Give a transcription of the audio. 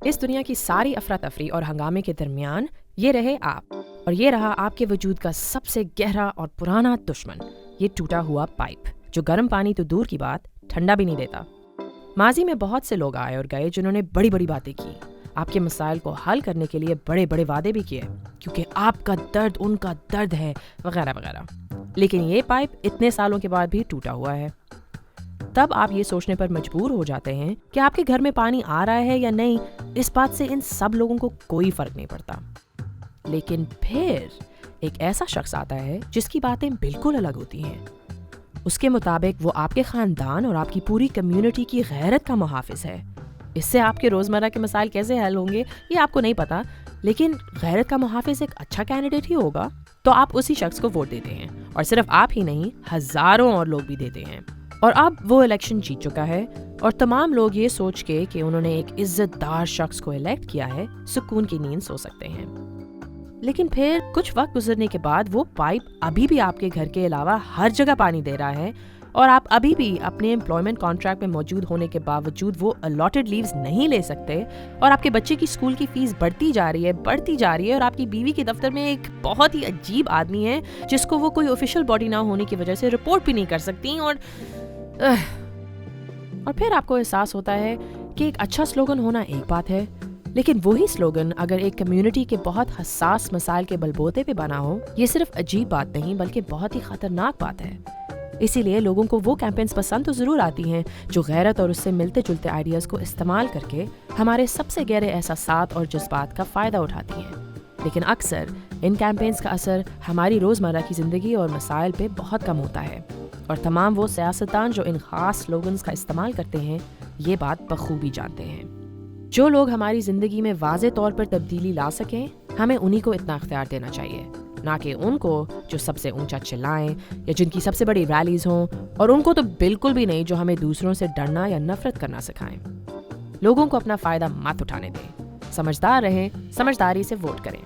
इस दुनिया की सारी अफरा तफरी और हंगामे के दरमियान ये रहे आप, और ये रहा आपके वजूद का सबसे गहरा और पुराना दुश्मन, ये टूटा हुआ पाइप जो गर्म पानी तो दूर की बात ठंडा भी नहीं देता। माजी में बहुत से लोग आए और गए जिन्होंने बड़ी बड़ी बातें की, आपके मसाइल को हल करने के लिए बड़े बड़े वादे भी किए, क्योंकि आपका दर्द उनका दर्द है, वगैरह वगैरह। लेकिन ये पाइप इतने सालों के बाद भी टूटा हुआ है। तब आप ये सोचने पर मजबूर हो जाते हैं कि आपके घर में पानी आ रहा है या नहीं, इस बात से इन सब लोगों को कोई फर्क नहीं पड़ता। लेकिन फिर एक ऐसा शख्स आता है जिसकी बातें बिल्कुल अलग होती हैं। उसके मुताबिक वो आपके खानदान और आपकी पूरी कम्युनिटी की गैरत का मुहाफिज है। इससे आपके रोजमर्रा के मसाइल कैसे हल होंगे ये आपको नहीं पता, लेकिन गैरत का मुहाफिज एक अच्छा कैंडिडेट ही होगा, तो आप उसी शख्स को वोट देते हैं। और सिर्फ आप ही नहीं, हजारों और लोग भी देते हैं। और अब वो इलेक्शन जीत चुका है और तमाम लोग ये सोच के कि उन्होंने एक इज्जतदार शख्स को इलेक्ट किया है, सुकून की नींद सो सकते हैं। लेकिन फिर कुछ वक्त गुजरने के बाद वो पाइप अभी भी आपके घर के अलावा हर जगह पानी दे रहा है, और आप अभी भी अपने एम्प्लॉयमेंट कॉन्ट्रैक्ट में मौजूद होने के बावजूद वो अलॉटेड लीव्स नहीं ले सकते, और आपके बच्चे की स्कूल की फीस बढ़ती जा रही है, और आपकी बीवी के दफ्तर में एक बहुत ही अजीब आदमी है जिसको वो कोई ऑफिशियल बॉडी ना होने की वजह से रिपोर्ट भी नहीं कर सकती। और फिर आपको एहसास होता है कि एक अच्छा स्लोगन होना एक बात है, लेकिन वही स्लोगन अगर एक कम्युनिटी के बहुत हसास मसाइल के बलबोते पे बना हो, ये सिर्फ अजीब बात नहीं बल्कि बहुत ही खतरनाक बात है। इसीलिए लोगों को वो कैंपेन्स पसंद तो जरूर आती हैं जो गैरत और उससे मिलते जुलते आइडियाज को इस्तेमाल करके हमारे सबसे गहरे एहसासात और जज्बात का फायदा उठाती हैं। लेकिन अक्सर इन कैंपेन्स का असर हमारी रोजमर्रा की जिंदगी और मसाइल पे बहुत कम होता है, और तमाम वो सियासतदान जो इन खास स्लोगन्स का इस्तेमाल करते हैं ये बात बखूबी जानते हैं। जो लोग हमारी जिंदगी में वाज़े तौर पर तब्दीली ला सकें, हमें उन्हीं को इतना इख्तियार देना चाहिए, ना कि उनको जो सबसे ऊंचा चिल्लाएं या जिनकी सबसे बड़ी रैलीज हों, और उनको तो बिल्कुल भी नहीं जो हमें दूसरों से डरना या नफरत करना सिखाएं। लोगों को अपना फायदा मत उठाने दें, समझदार रहें, समझदारी से वोट करें।